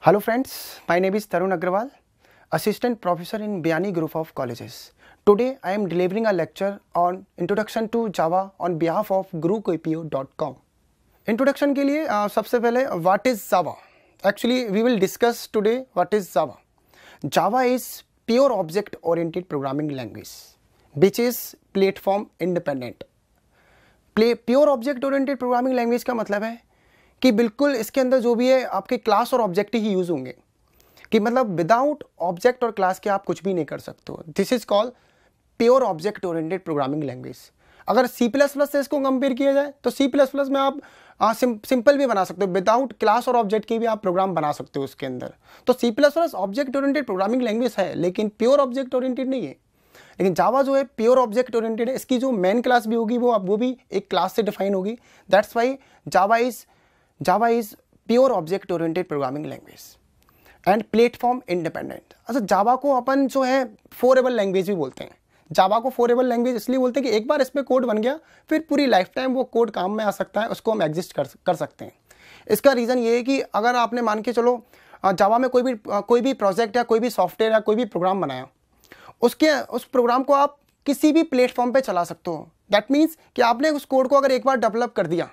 Hello friends, my name is Tarun Agrawal, Assistant Professor in Biani Group of Colleges. Today I am delivering a lecture on Introduction to Java on behalf of GuruKoipio.com. Introduction के लिए सबसे पहले what is Java? Actually we will discuss today what is Java. Java is pure object oriented programming language which is platform independent. Pure object oriented programming language का मतलब है कि बिल्कुल इसके अंदर जो भी है आपके क्लास और ऑब्जेक्ट ही यूज होंगे, कि मतलब विदाउट ऑब्जेक्ट और क्लास के आप कुछ भी नहीं कर सकते हो. This is called pure object oriented programming language. अगर C++ से इसको कंपेयर किया जाए तो C++ में आप सिंपल भी बना सकते हो, विदाउट क्लास और ऑब्जेक्ट के भी आप प्रोग्राम बना सकते हो उसके अंदर. तो C++ object oriented programming language है लेकिन प्योर ऑब्जेक्ट ओरिएंटेड नहीं है. लेकिन जावा जो है प्योर ऑब्जेक्ट ओरिएंटेड है. इसकी जो मेन क्लास भी होगी वो भी एक क्लास से डिफाइन होगी. That's why Java is pure object oriented programming language and platform independent. अच्छा, जावा को अपन जो है फोरेबल लैंग्वेज भी बोलते हैं. जावा को फोरेबल लैंग्वेज इसलिए बोलते हैं कि एक बार इसमें कोड बन गया फिर पूरी लाइफ टाइम वो कोड काम में आ सकता है, उसको हम एग्जिस्ट कर सकते हैं. इसका रीज़न ये है कि अगर आपने मान के चलो जावा में कोई भी प्रोजेक्ट या कोई भी सॉफ्टवेयर या कोई भी प्रोग्राम बनाया, उस प्रोग्राम को आप किसी भी प्लेटफॉर्म पे चला सकते हो. दैट मीन्स कि आपने उस कोड को अगर एक बार डेवलप कर दिया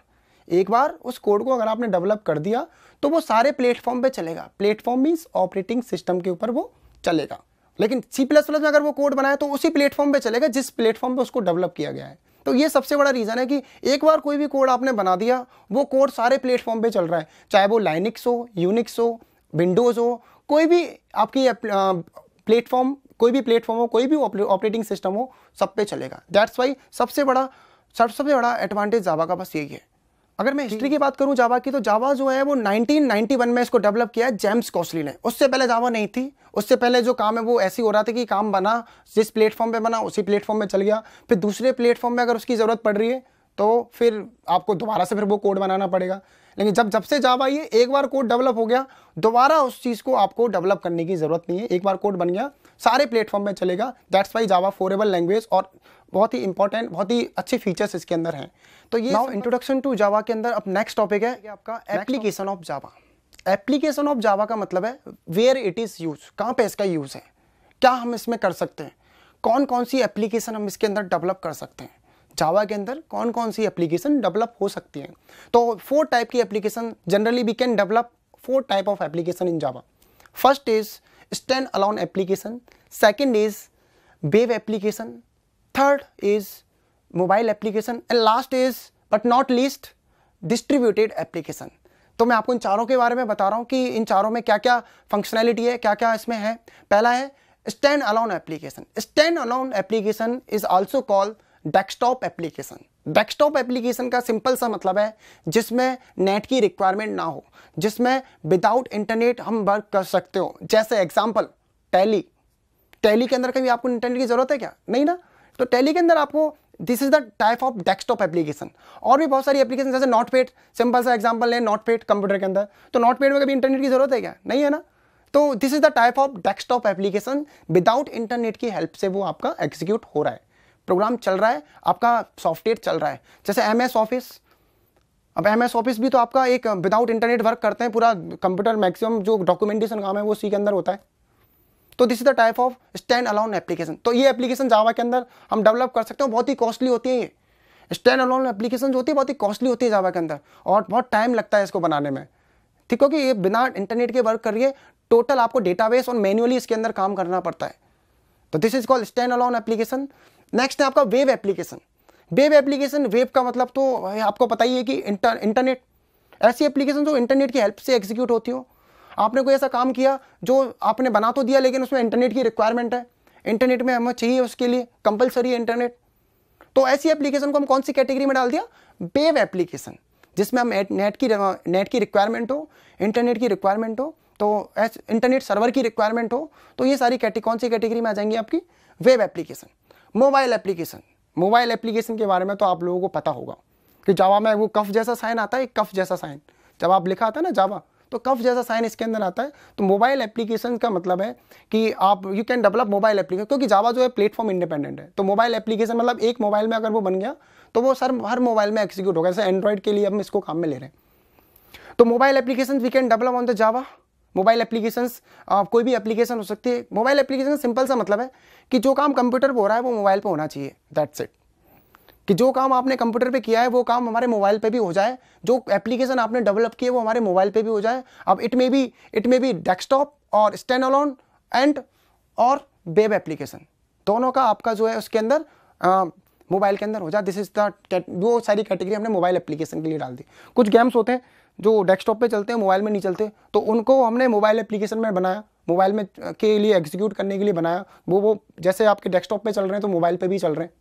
तो वो सारे प्लेटफॉर्म पे चलेगा. प्लेटफॉर्म मीन्स ऑपरेटिंग सिस्टम के ऊपर वो चलेगा. लेकिन C++ में अगर वो कोड बनाया तो उसी प्लेटफॉर्म पे चलेगा जिस प्लेटफॉर्म पे उसको डेवलप किया गया है. तो ये सबसे बड़ा रीज़न है कि एक बार कोई भी कोड आपने बना दिया वो कोड सारे प्लेटफॉर्म पे चल रहा है, चाहे वो लाइनिक्स हो, यूनिक्स हो, विंडोज़ हो, कोई भी आपकी प्लेटफॉर्म हो, कोई भी ऑपरेटिंग सिस्टम हो, सब पे चलेगा. दैट्स वाई सबसे बड़ा एडवांटेज जावा का बस यही है. अगर मैं हिस्ट्री की बात करूं जावा की, तो जावा जो है वो 1991 में इसको डेवलप किया है जेम्स कॉस्टली ने. उससे पहले जावा नहीं थी. उससे पहले जो काम है वो ऐसे ही हो रहा था कि काम बना, जिस प्लेटफॉर्म पे बना उसी प्लेटफॉर्म में चल गया. फिर दूसरे प्लेटफॉर्म में अगर उसकी ज़रूरत पड़ रही है तो फिर आपको दोबारा से फिर वो कोड बनाना पड़ेगा. लेकिन जब से जावा ये एक बार कोड डेवलप हो गया, दोबारा उस चीज़ को आपको डेवलप करने की ज़रूरत नहीं है. एक बार कोड बन गया सारे प्लेटफॉर्म में चलेगा. दैट्स वाई जावा फोरेबल लैंग्वेज और बहुत ही इंपॉर्टेंट, बहुत ही अच्छे फीचर्स इसके अंदर हैं. तो ये नाउ इंट्रोडक्शन टू जावा के अंदर अब नेक्स्ट टॉपिक है आपका application of Java. Application of Java का मतलब है वेयर इट इज़ यूज, कहाँ पे इसका यूज़ है, क्या हम इसमें कर सकते हैं, कौन कौन सी एप्लीकेशन हम इसके अंदर डेवलप कर सकते हैं. जावा के अंदर कौन कौन सी एप्लीकेशन डेवलप हो सकती हैं. तो 4 टाइप की application generally we can develop 4 type of application in Java. First is stand alone application, second is web application, third is mobile application and last is but not least distributed application. तो मैं आपको इन चारों के बारे में बता रहा हूँ कि इन चारों में क्या क्या फंक्शनैलिटी है, क्या क्या इसमें है. पहला है stand alone application. Stand alone application is also called desktop application. Desktop application का सिंपल सा मतलब है जिसमें नेट की रिक्वायरमेंट ना हो, जिसमें विदाउट इंटरनेट हम वर्क कर सकते हो. जैसे एग्जांपल टैली के अंदर कभी आपको इंटरनेट की जरूरत है क्या? नहीं ना. तो टैली के अंदर आपको this is the type of desktop application. और भी बहुत सारी एप्लीकेशन जैसे नोटपैड, सिंपल सा एग्जांपल लें नोटपैड कंप्यूटर के अंदर, तो नोटपैड में कभी इंटरनेट की जरूरत है क्या? नहीं है ना. तो this is the type of desktop application, without internet की हेल्प से वो आपका एग्जीक्यूट हो रहा है, प्रोग्राम चल रहा है, आपका सॉफ्टवेयर चल रहा है. जैसे MS ऑफिस. अब MS ऑफिस भी तो आपका एक विदाउट इंटरनेट वर्क करते हैं. पूरा कंप्यूटर मैक्सिमम जो डॉक्यूमेंटेशन काम है वो उसी के अंदर होता है. तो this is the type of stand alone application. तो ये एप्लीकेशन जावा के अंदर हम डेवलप कर सकते हो. बहुत ही कॉस्टली होती है ये स्टैंड अलोन एप्लीकेशन जो होती है, बहुत ही कॉस्टली होती है जावा के अंदर और बहुत टाइम लगता है इसको बनाने में. ठीक, क्योंकि ये बिना इंटरनेट के वर्क कर रही है. टोटल आपको डेटाबेस और मैन्युअली इसके अंदर काम करना पड़ता है. तो this is called stand alone application. Next है आपका web application. Web application, web का मतलब तो आपको पता ही है कि इंटरनेट, ऐसी एप्लीकेशन जो इंटरनेट की हेल्प से एग्जीक्यूट होती हो. आपने कोई ऐसा काम किया जो आपने बना तो दिया लेकिन उसमें इंटरनेट की रिक्वायरमेंट है, इंटरनेट में हमें चाहिए, उसके लिए कंपलसरी है इंटरनेट. तो ऐसी एप्लीकेशन को हम कौन सी कैटेगरी में डाल दिया? Web application. जिसमें हम नेट की रिक्वायरमेंट हो, इंटरनेट की रिक्वायरमेंट हो, तो इंटरनेट सर्वर की रिक्वायरमेंट हो. तो ये सारी कौन सी कैटेगरी में आ जाएंगी आपकी? Web application. मोबाइल एप्लीकेशन के बारे में तो आप लोगों को पता होगा कि जावा में वो कफ जैसा साइन आता है, एक कफ जैसा साइन जब आप लिखा आता है ना जावा, तो कफ जैसा साइन इसके अंदर आता है. तो मोबाइल एप्लीकेशन का मतलब है कि आप you can develop mobile application, क्योंकि जावा जो है प्लेटफॉर्म इंडिपेंडेंट है. तो मोबाइल एप्लीकेशन मतलब एक मोबाइल में अगर वो बन गया तो वो हर मोबाइल में एग्जीक्यूट होगा. जैसे एंड्रॉइड के लिए हम इसको काम में ले रहे हैं. तो mobile application we can develop on the Java. Mobile applications, कोई भी एप्लीकेशन हो सकती है। मोबाइल एप्लीकेशन सिंपल सा मतलब है कि जो काम कंप्यूटर पे हो रहा है वो मोबाइल पे होना चाहिए, दैट्स इट। कि जो काम आपने कंप्यूटर पे किया है वो काम हमारे मोबाइल पे भी हो जाए, जो एप्लीकेशन आपने डेवलप की है वो हमारे मोबाइल पे भी हो जाए। अब इट मे बी डेस्कटॉप और स्टैंड अलोन एंड और वेब एप्लीकेशन, दोनों का आपका जो है उसके अंदर मोबाइल के अंदर हो जाए। दिस इज द वो सारी कैटेगरी हमने मोबाइल एप्लीकेशन के लिए डाल दी। कुछ गेम्स होते हैं जो डेस्कटॉप पे चलते हैं, मोबाइल में नहीं चलते, तो उनको हमने मोबाइल एप्लीकेशन में बनाया, मोबाइल में के लिए एग्जीक्यूट करने के लिए बनाया। वो जैसे आपके डेस्कटॉप पे चल रहे हैं तो मोबाइल पे भी चल रहे हैं,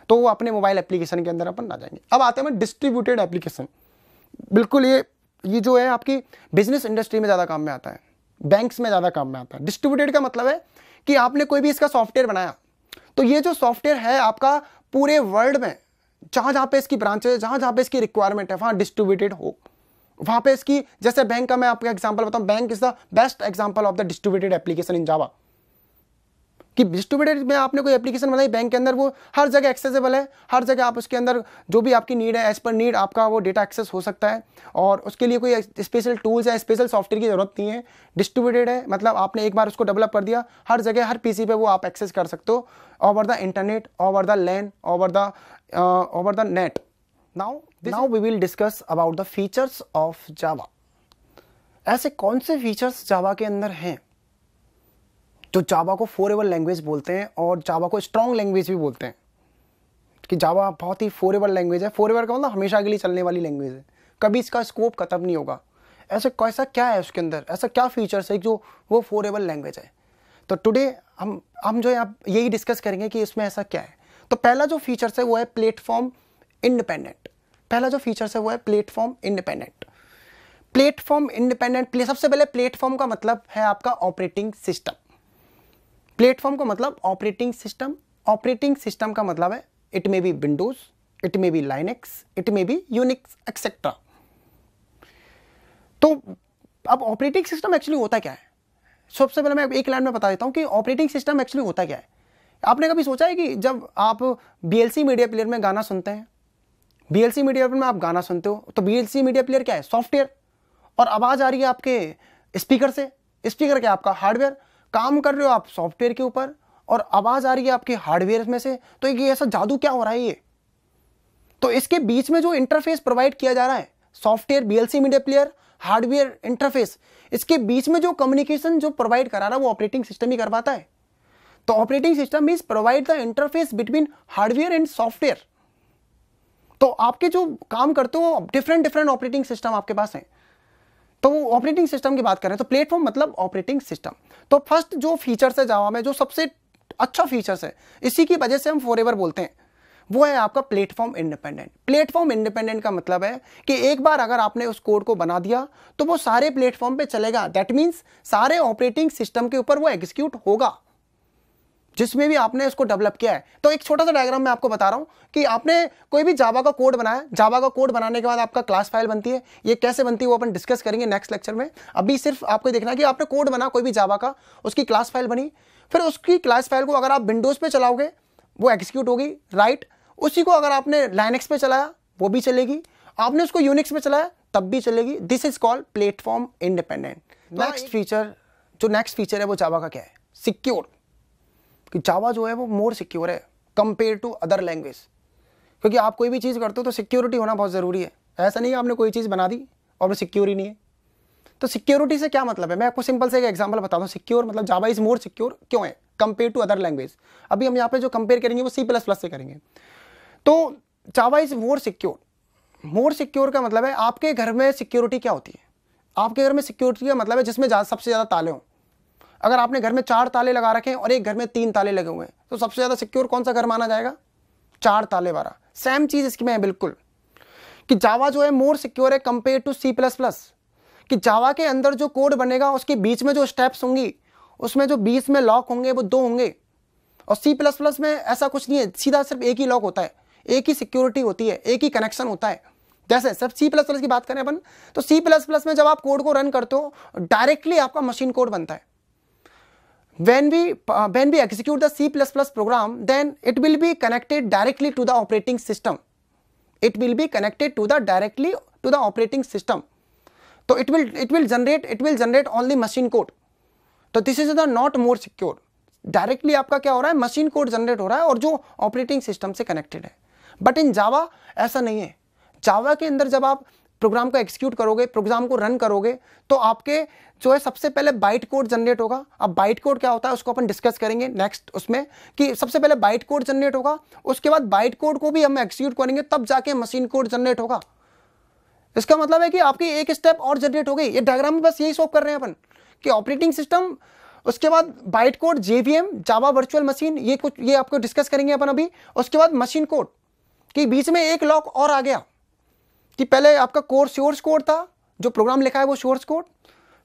तो वो अपने मोबाइल एप्लीकेशन के अंदर अपन आ जाएंगे। अब आते हैं डिस्ट्रीब्यूटेड एप्लीकेशन। बिल्कुल ये जो है आपकी बिजनेस इंडस्ट्री में ज़्यादा काम में आता है, बैंक्स में ज़्यादा काम में आता है। डिस्ट्रीब्यूटेड का मतलब है कि आपने कोई भी इसका सॉफ्टवेयर बनाया, तो ये जो सॉफ्टवेयर है आपका पूरे वर्ल्ड में जहाँ जहाँ पे इसकी ब्रांचेज है, जहाँ जहाँ पे इसकी रिक्वायरमेंट है, वहाँ डिस्ट्रीब्यूटेड हो, वहाँ पे इसकी, जैसे बैंक का मैं आपको एग्जांपल बताऊँ, bank is the best example of the distributed application in Java. कि डिस्ट्रीब्यूटेड में आपने कोई एप्लीकेशन बनाई बैंक के अंदर, वो हर जगह एक्सेसिबल है, हर जगह आप उसके अंदर जो भी आपकी नीड है एज पर नीड आपका वो डेटा एक्सेस हो सकता है, और उसके लिए कोई स्पेशल टूल्स या स्पेशल सॉफ्टवेयर की जरूरत नहीं है। डिस्ट्रीब्यूटेड है मतलब आपने एक बार उसको डेवलप कर दिया, हर जगह हर पीसी पे वो आप एक्सेस कर सकते हो, over the internet, over the LAN, over the net. Now we will discuss about the features of Java. ऐसे कौन से फीचर्स जावा के अंदर हैं जो जावा को फॉरएवर लैंग्वेज बोलते हैं, और जावा को स्ट्रॉन्ग लैंग्वेज भी बोलते हैं। कि जावा बहुत ही फॉरएवर लैंग्वेज है। फॉरएवर का मतलब हमेशा के लिए चलने वाली लैंग्वेज है, कभी इसका स्कोप खत्म नहीं होगा। ऐसा क्या है उसके अंदर, ऐसा क्या फीचर्स है जो वो फॉरएवर लैंग्वेज है। तो टुडे हम जो है आप यही डिस्कस करेंगे कि इसमें ऐसा क्या है। तो पहला जो फीचर्स है वो है प्लेटफॉर्म इंडिपेंडेंट। पहला जो फीचर्स है वो है प्लेटफॉर्म इंडिपेंडेंट। प्लेटफॉर्म इंडिपेंडेंट, सबसे पहले प्लेटफॉर्म का मतलब है आपका ऑपरेटिंग सिस्टम। प्लेटफॉर्म का मतलब ऑपरेटिंग सिस्टम। ऑपरेटिंग सिस्टम का मतलब है it may be Windows, it may be Linux, it may be Unix etcetera. तो अब ऑपरेटिंग सिस्टम एक्चुअली होता क्या है, सबसे पहले मैं एक लाइन में बता देता हूं कि ऑपरेटिंग सिस्टम एक्चुअली होता क्या है। आपने कभी सोचा है कि जब आप बीएलसी मीडिया प्लेयर में गाना सुनते हैं, बीएलसी मीडिया प्लेयर में आप गाना सुनते हो, तो बीएलसी मीडिया प्लेयर क्या है, सॉफ्टवेयर, और आवाज आ रही है आपके स्पीकर से। स्पीकर क्या है, आपका हार्डवेयर। काम कर रहे हो आप सॉफ्टवेयर के ऊपर और आवाज आ रही है आपके हार्डवेयर में से, तो ये ऐसा जादू क्या हो रहा है ये। तो इसके बीच में जो इंटरफेस प्रोवाइड किया जा रहा है, software, BLC media player, hardware interface, इसके बीच में जो कम्युनिकेशन जो प्रोवाइड करा रहा है वो ऑपरेटिंग सिस्टम ही कर पाता है। तो operating system means provide the interface between hardware and software. तो आपके जो काम करते हो डिफरेंट ऑपरेटिंग सिस्टम आपके पास है, तो ऑपरेटिंग सिस्टम की बात करें तो प्लेटफॉर्म मतलब ऑपरेटिंग सिस्टम। तो फर्स्ट जो फीचर्स है जावा में, जो सबसे अच्छा फीचर्स है, इसी की वजह से हम फॉरएवर बोलते हैं, वो है आपका प्लेटफॉर्म इंडिपेंडेंट। प्लेटफॉर्म इंडिपेंडेंट का मतलब है कि एक बार अगर आपने उस कोड को बना दिया तो वो सारे प्लेटफॉर्म पे चलेगा। दैट मींस सारे ऑपरेटिंग सिस्टम के ऊपर वो एग्जीक्यूट होगा जिसमें भी आपने उसको डेवलप किया है। तो एक छोटा सा डायग्राम मैं आपको बता रहा हूं कि आपने कोई भी जावा का कोड बनाया, जावा का कोड बनाने के बाद आपका क्लास फाइल बनती है। ये कैसे बनती है वो अपन डिस्कस करेंगे नेक्स्ट लेक्चर में। अभी सिर्फ आपको देखना है कि आपने कोड बना कोई भी जावा का, उसकी क्लास फाइल बनी, फिर उसकी क्लास फाइल को अगर आप विंडोज पे चलाओगे वो एग्जीक्यूट होगी, राइट। उसी को अगर आपने लाइनेक्स पे चलाया वो भी चलेगी, आपने उसको यूनिक्स पे चलाया तब भी चलेगी। This is called platform independent. Next feature है वो जावा का क्या है, सिक्योर। कि जावा जो है वो मोर सिक्योर है कंपेयर टू अदर लैंग्वेज। क्योंकि आप कोई भी चीज़ करते हो तो सिक्योरिटी होना बहुत ज़रूरी है। ऐसा नहीं है आपने कोई चीज़ बना दी और वो सिक्योर ही नहीं है। तो सिक्योरिटी से क्या मतलब है, मैं आपको सिंपल से एक एग्जांपल बताता हूँ। सिक्योर मतलब जावा इज मोर सिक्योर क्यों है कंपेयर टू अदर लैंग्वेज। अभी हम यहाँ पे जो कंपेयर करेंगे वो C++ से करेंगे। तो Java is more secure. More secure का मतलब है आपके घर में सिक्योरिटी क्या होती है, आपके घर में सिक्योरिटी का मतलब है जिसमें सबसे ज़्यादा ताले हों। अगर आपने घर में 4 ताले लगा रखे हैं और एक घर में 3 ताले लगे हुए हैं, तो सबसे ज़्यादा सिक्योर कौन सा घर माना जाएगा, 4 ताले वाला। सेम चीज़ इसकी में है बिल्कुल, कि जावा जो है मोर सिक्योर है कंपेयर टू C++। कि जावा के अंदर जो कोड बनेगा उसके बीच में जो स्टेप्स होंगी, उसमें जो बीच में लॉक होंगे वो 2 होंगे। और C++ में ऐसा कुछ नहीं है, सीधा सिर्फ एक ही लॉक होता है, एक ही सिक्योरिटी होती है, एक ही कनेक्शन होता है। जैसे सब C++ की बात करें अपन, तो C++ में जब आप कोड को रन करते हो डायरेक्टली आपका मशीन कोड बनता है। When we execute the C++ program, then it will be connected directly to the operating system. It will be connected to the directly to the operating system. तो it will generate only machine code. तो this is the not more secure. Directly आपका क्या हो रहा है, machine code generate हो रहा है और जो ऑपरेटिंग सिस्टम से कनेक्टेड है। बट इन जावा ऐसा नहीं है। जावा के अंदर जब आप प्रोग्राम को एग्जीक्यूट करोगे, प्रोग्राम को रन करोगे, तो आपके जो है सबसे पहले बाइट कोड जनरेट होगा। अब बाइट कोड क्या होता है उसको अपन डिस्कस करेंगे नेक्स्ट उसमें, कि सबसे पहले बाइट कोड जनरेट होगा, उसके बाद बाइट कोड को भी हम एग्जीक्यूट करेंगे, तब जाके मशीन कोड जनरेट होगा। इसका मतलब है कि आपकी एक स्टेप और जनरेट हो गई। ये डायग्राम में बस यही सॉल्व कर रहे हैं अपन कि ऑपरेटिंग सिस्टम, उसके बाद बाइट कोड, जेवीएम, जावा वर्चुअल मशीन, ये आपको डिस्कस करेंगे अपन अभी। उसके बाद मशीन कोड कि बीच में एक लॉक और आ गया कि पहले आपका कोड सोर्स कोड था, जो प्रोग्राम लिखा है वो सोर्स कोड,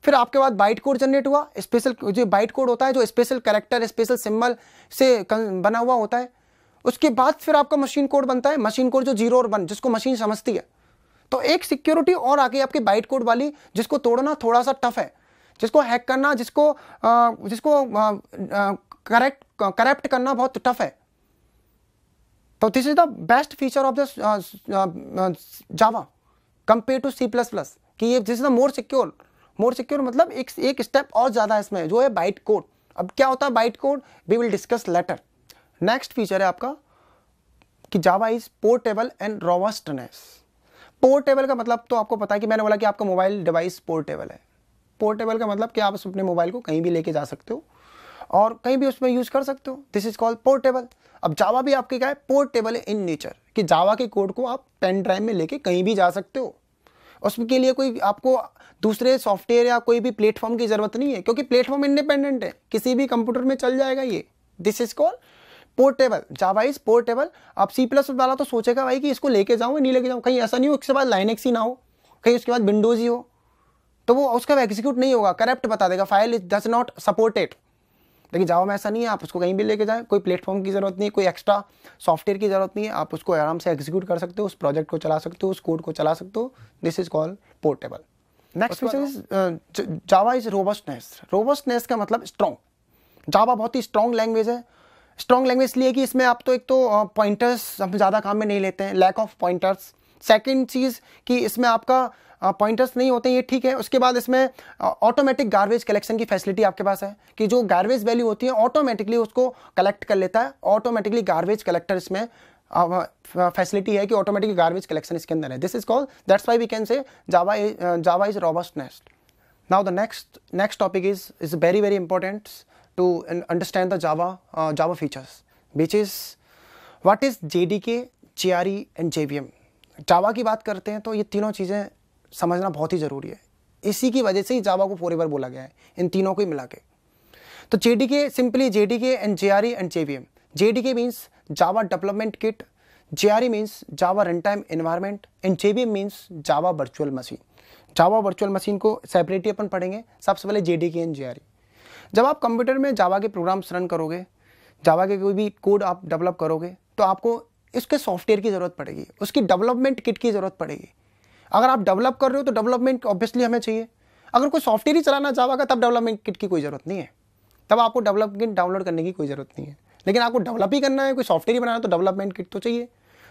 फिर आपके बाद बाइट कोड जनरेट हुआ। स्पेशल जो बाइट कोड होता है जो स्पेशल कैरेक्टर, स्पेशल सिंबल से बना हुआ होता है। उसके बाद फिर आपका मशीन कोड बनता है, मशीन कोड जो 0 और 1 जिसको मशीन समझती है। तो एक सिक्योरिटी और आ गई आपकी बाइट कोड वाली, जिसको तोड़ना थोड़ा सा टफ है, जिसको हैक करना, जिसको करप्ट करना बहुत टफ है। तो this is the best feature of the Java compare to C++, कि ये this is the more secure मतलब एक स्टेप और ज्यादा है इसमें, जो है बाइट कोड। अब क्या होता है byte code, we will discuss later. Next feature है आपका कि Java is portable and robustness. Portable का मतलब तो आपको पता है कि मैंने बोला कि आपका मोबाइल डिवाइस पोर्टेबल है। पोर्टेबल का मतलब कि आप अपने मोबाइल को कहीं भी लेके जा सकते हो और कहीं भी उसमें यूज कर सकते हो। This is called portable. अब जावा भी आपके क्या है, पोर्टेबल इन नेचर, कि जावा के कोड को आप पेन ड्राइव में लेके कहीं भी जा सकते हो। उसके लिए कोई आपको दूसरे सॉफ्टवेयर या कोई भी प्लेटफॉर्म की जरूरत नहीं है, क्योंकि प्लेटफॉर्म इंडिपेंडेंट है, किसी भी कंप्यूटर में चल जाएगा ये। This is called portable. Java is portable. अब C++ वाला तो सोचेगा भाई कि इसको लेके जाऊँ नहीं लेके जाऊँ, कहीं ऐसा नहीं हो उसके बाद लाइनेक्स ही ना हो, कहीं उसके बाद विंडोज ही हो, तो वो उसका एग्जीक्यूट नहीं होगा, करप्ट बता देगा, file does not support it. लेकिन जावा में ऐसा नहीं है, आप उसको कहीं भी लेके जाएं, कोई प्लेटफॉर्म की जरूरत नहीं है, कोई एक्स्ट्रा सॉफ्टवेयर की जरूरत नहीं है, आप उसको आराम से एग्जीक्यूट कर सकते हो, उस प्रोजेक्ट को चला सकते हो, उस कोड को चला सकते हो। This is called portable. Next feature is Java is robustness. Robustness का मतलब स्ट्रॉन्ग। जावा बहुत ही स्ट्रॉन्ग लैंग्वेज है। स्ट्रॉन्ग लैंग्वेज इसलिए कि इसमें आप तो एक तो पॉइंटर्स हम ज़्यादा काम में नहीं लेते हैं, लैक ऑफ पॉइंटर्स। सेकेंड चीज़ कि इसमें आपका पॉइंटर्स नहीं होते, ये ठीक है। उसके बाद इसमें ऑटोमेटिक गार्बेज कलेक्शन की फैसिलिटी आपके पास है, कि जो गार्बेज वैल्यू होती है ऑटोमेटिकली उसको कलेक्ट कर लेता है। ऑटोमेटिकली गार्बेज कलेक्टर इसमें फैसिलिटी है कि ऑटोमेटिकली गार्बेज कलेक्शन इसके अंदर है। This is called, that's why we can say Java is robustness. Now the next topic is very important to understand the Java features, which is what is JDK, JRE and JVM। जावा की बात करते हैं तो ये तीनों चीज़ें समझना बहुत ही ज़रूरी है। इसी की वजह से ही जावा को फॉरएवर बोला गया है, इन तीनों को ही मिला के। तो JDK, simply JDK and JRE and JVM। JDK means Java Development Kit, JRE means Java Runtime Environment and JVM means Java Virtual Machine। Java virtual machine को सेपरेट ही अपन पढ़ेंगे। सबसे पहले JDK and JRE। जब आप कंप्यूटर में जावा के programmes run करोगे, जावा के कोई भी कोड आप डेवलप करोगे, तो आपको इसके सॉफ्टवेयर की ज़रूरत पड़ेगी, उसकी डेवलपमेंट किट की ज़रूरत पड़ेगी। अगर आप डेवलप कर रहे हो तो डेवलपमेंट ऑब्वियसली हमें चाहिए। अगर कोई सॉफ्टवेयर ही चलाना जावा का, तब डेवलपमेंट किट की कोई ज़रूरत नहीं है, तब आपको डेवलपमेंट डाउनलोड करने की कोई ज़रूरत नहीं है। लेकिन आपको डेवलप ही करना है, कोई सॉफ्टवेयर ही बनाना है, तो डेवलपमेंट किट तो चाहिए।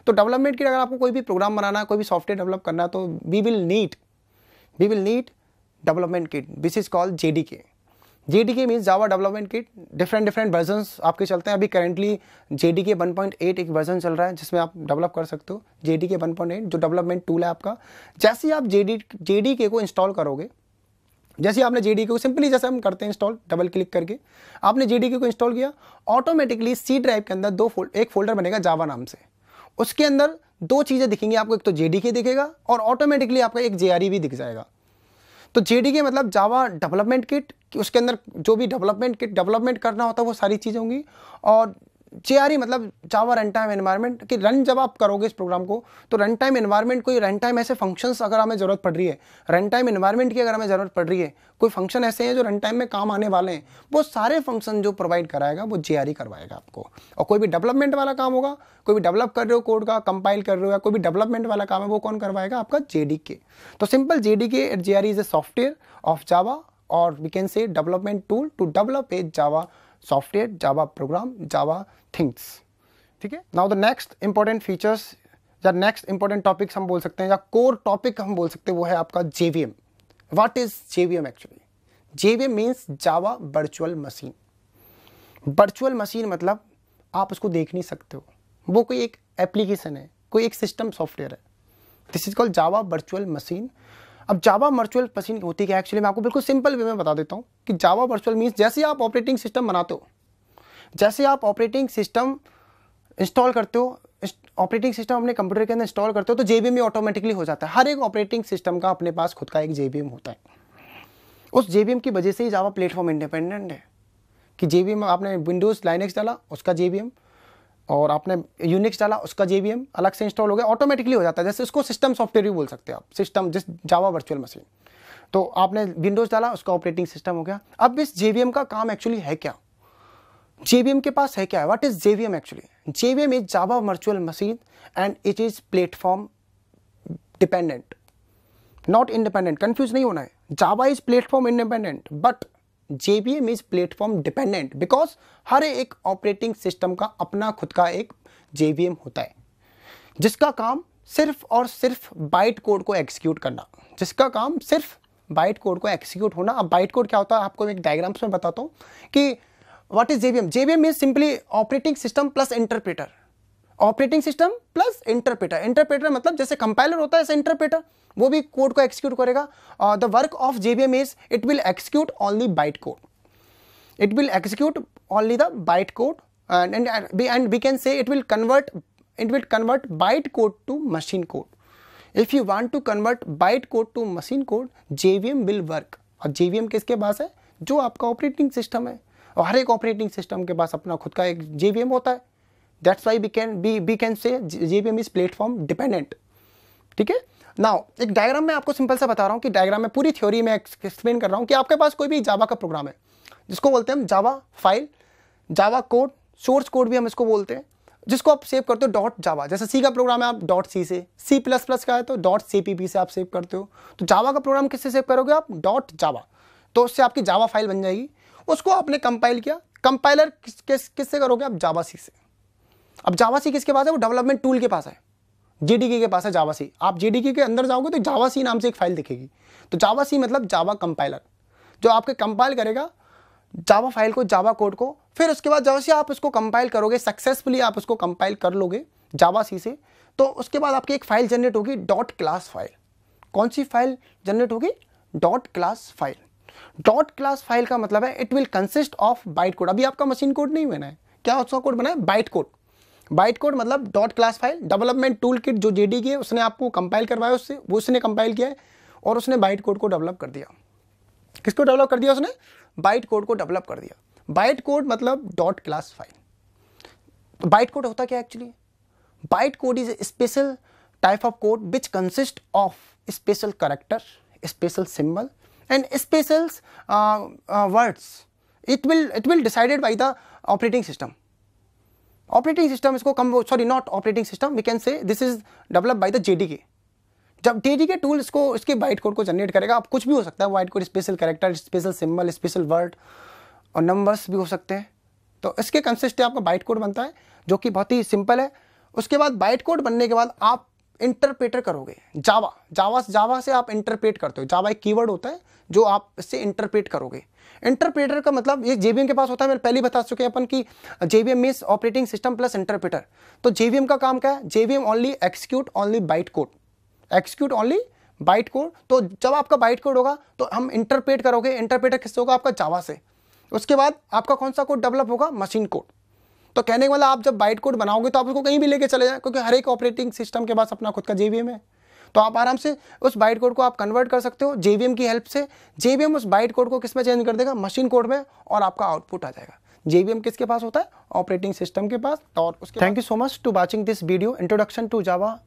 तो डेवलपमेंट किट, अगर आपको कोई भी प्रोग्राम बनाना है, कोई भी सॉफ्टवेयर डेवलप करना है, तो we will need development kit. This is called JDK। JDK means Java development kit. Different versions आपके चलते हैं। अभी करेंटली JDK 1.8 एक वर्जन चल रहा है जिसमें आप डेवलप कर सकते हो। JDK 1.8 जो डेवलपमेंट टूल है आपका। जैसे ही आप JDK को इंस्टॉल करोगे, जैसे आपने JDK को सिंपली जैसे हम करते हैं इंस्टॉल, डबल क्लिक करके आपने JDK को इंस्टॉल किया, ऑटोमेटिकली C ड्राइव के अंदर एक फोल्डर बनेगा जावा नाम से। उसके अंदर दो चीज़ें दिखेंगी आपको, एक तो JDK दिखेगा और ऑटोमेटिकली आपका एक JRE भी दिख जाएगा। तो JDK मतलब जावा डेवलपमेंट किट, उसके अंदर जो भी डेवलपमेंट करना होता है वो सारी चीज़ें होंगी। और JRE मतलब जावा रन टाइम एनवायरनमेंट, कि रन जब आप करोगे इस प्रोग्राम को, तो रन टाइम एनवायरनमेंट, कोई रन टाइम ऐसे फंक्शंस अगर हमें ज़रूरत पड़ रही है, रन टाइम एनवायरनमेंट की अगर हमें ज़रूरत पड़ रही है, कोई फंक्शन ऐसे हैं जो रन टाइम में काम आने वाले हैं, वो सारे फंक्शन जो प्रोवाइड कराएगा वो JRE करवाएगा आपको। और कोई भी डेवलपमेंट वाला काम होगा, कोई भी डेवलप कर रहे हो कोड का, कंपाइल कर रहे हो, या कोई भी डेवलपमेंट वाला काम है, वो कौन करवाएगा? आपका JDK। तो simple JDK and JRE is a software of Java, और we can say development tool to develop a Java software, Java program, Java things. ठीक है। Now the next important features या नेक्स्ट इंपॉर्टेंट टॉपिक्स हम बोल सकते हैं, या core topic हम बोल सकते हैं, वो है आपका JVM। What is JVM actually? JVM means Java virtual machine. Virtual machine मतलब आप उसको देख नहीं सकते हो, वो कोई एक एप्लीकेशन है, कोई एक सिस्टम सॉफ्टवेयर है। This is called Java virtual machine. अब जावा वर्चुअल मशीन होती क्या एक्चुअली, मैं आपको बिल्कुल सिंपल वे में बता देता हूँ कि जावा वर्चुअल मीन्स जैसे आप ऑपरेटिंग सिस्टम बनाते हो, जैसे आप ऑपरेटिंग सिस्टम इंस्टॉल करते हो, ऑपरेटिंग सिस्टम अपने कंप्यूटर के अंदर इंस्टॉल करते हो तो JVM में ऑटोमेटिकली हो जाता है। हर एक ऑपरेटिंग सिस्टम का अपने पास खुद का एक JVM होता है। उस JVM की वजह से ही जावा प्लेटफॉर्म इंडिपेंडेंट है कि JVM आपने विंडोज़ लाइनेक्स डाला उसका JVM, और आपने यूनिक्स डाला उसका JVM अलग से इंस्टॉल हो गया, ऑटोमेटिकली हो जाता है। जैसे इसको सिस्टम सॉफ्टवेयर भी बोल सकते हैं आप, सिस्टम जिस जावा वर्चुअल मशीन। तो आपने विंडोज़ डाला उसका ऑपरेटिंग सिस्टम हो गया। अब इस JVM का काम एक्चुअली है क्या, JVM के पास है क्या, what is JVM actually? JVM is Java virtual machine and it is platform dependent, not independent. Confuse नहीं होना है, Java is platform independent but JVM is platform dependent because हर एक ऑपरेटिंग सिस्टम का अपना खुद का एक JVM होता है जिसका काम सिर्फ और सिर्फ बाइट कोड को एग्जीक्यूट करना, जिसका काम सिर्फ बाइट कोड को एग्जीक्यूट होना। अब बाइट कोड क्या होता है आपको एक डायग्राम्स में बताता हूँ कि what is JVM? JVM is simply operating system plus interpreter. Operating system plus interpreter. Interpreter मतलब जैसे कंपाइलर होता है ऐसे इंटरप्रेटर, वो भी कोड को एक्सिक्यूट करेगा। The work of JVM is it will execute only byte code, it will execute only the byte code and we can say it will convert byte code to machine code. If you want to convert byte code to machine code, JVM will work। और JVM किसके पास है? जो आपका operating system है, और हर एक operating system के पास अपना खुद का एक JVM होता है। That's why we can say JVM is platform dependent। ठीक है। नाउ एक डायग्राम में आपको सिंपल सा बता रहा हूँ कि डायग्राम में पूरी थ्योरी में एक्सप्लेन कर रहा हूँ कि आपके पास कोई भी जावा का प्रोग्राम है जिसको बोलते हैं हम Java file, Java code, source code भी हम इसको बोलते हैं, जिसको आप सेव करते हो डॉट जावा। जैसे सी का प्रोग्राम है आप डॉट सी से, C++ का है तो डॉट CPP से आप सेव करते हो। तो जावा का प्रोग्राम किससे सेव करोगे आप? डॉट जावा। तो उससे आपकी जावा फाइल बन जाएगी। उसको आपने कंपाइल किया, कंपाइलर किससे करोगे आप? जावा सी से। अब जावा सी किसके पास है? वो डेवलपमेंट टूल के पास है, JDK के पास है जावा सी। आप JDK के अंदर जाओगे तो जावा सी नाम से एक फाइल दिखेगी। तो जावा सी मतलब जावा कंपाइलर, जो आपके कंपाइल करेगा जावा फाइल को, जावा कोड को। फिर उसके बाद जैसे आप उसको कंपाइल करोगे, सक्सेसफुली आप उसको कंपाइल कर लोगे जावा सी से, तो उसके बाद आपकी एक फाइल जनरेट होगी डॉट क्लास फाइल। कौन सी फाइल जनरेट होगी? Dot class file. Dot class file का मतलब है it will consist of byte code. अभी आपका मशीन कोड नहीं बना है, क्या उसका कोड बना है? Byte code. बाइट कोड मतलब dot class file. Development tool kit जो JDK है उसने आपको कंपाइल करवाया, उससे वो उसने कंपाइल किया है और उसने बाइट कोड को डेवलप कर दिया। किसको डेवलप कर दिया उसने? बाइट कोड को डेवलप कर दिया। बाइट कोड मतलब dot class file. Byte code होता क्या actually? Byte code is a special type of code which consist of special character, special symbol and special words. It will decided by the operating system. Operating system इसको sorry not operating system, we can say this is develop by the JDK। जब JDK tool इसके byte code को generate करेगा, अब कुछ भी हो सकता है byte code, special character, special symbol, special word और नंबर्स भी हो सकते हैं। तो इसके कंसिस्ट आपका बाइट कोड बनता है जो कि बहुत ही सिंपल है। उसके बाद बाइट कोड बनने के बाद आप इंटरप्रेटर करोगे। जावा से आप इंटरप्रेट करते हो। जावा एक कीवर्ड होता है जो आप इससे इंटरप्रेट करोगे। इंटरप्रेटर का मतलब ये JVM के पास होता है, मैंने पहले बता चुके हैं अपन की JVM means operating system plus interpreter. तो JVM का काम क्या है? JVM only execute only byte code, execute only byte code. तो जब आपका बाइट कोड होगा तो हम इंटरप्रेट करोगे। इंटरप्रेटर किससे होगा? आपका जावा से। उसके बाद आपका कौन सा कोड डेवलप होगा? Machine code. तो कहने का मतलब आप जब बाइट कोड बनाओगे तो आप उसको कहीं भी लेके चले जाएं, क्योंकि हर एक ऑपरेटिंग सिस्टम के पास अपना खुद का JVM है। तो आप आराम से उस बाइट कोड को आप कन्वर्ट कर सकते हो JVM की हेल्प से। JVM उस बाइट कोड को किस में चेंज कर देगा? मशीन कोड में, और आपका आउटपुट आ जाएगा। JVM किसके पास होता है? ऑपरेटिंग सिस्टम के पास। और उसके thank you so much to watching this video introduction to Java.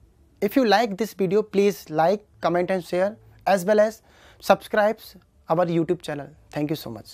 If you like this video, please like, comment and share as well as subscribe our YouTube channel. Thank you so much.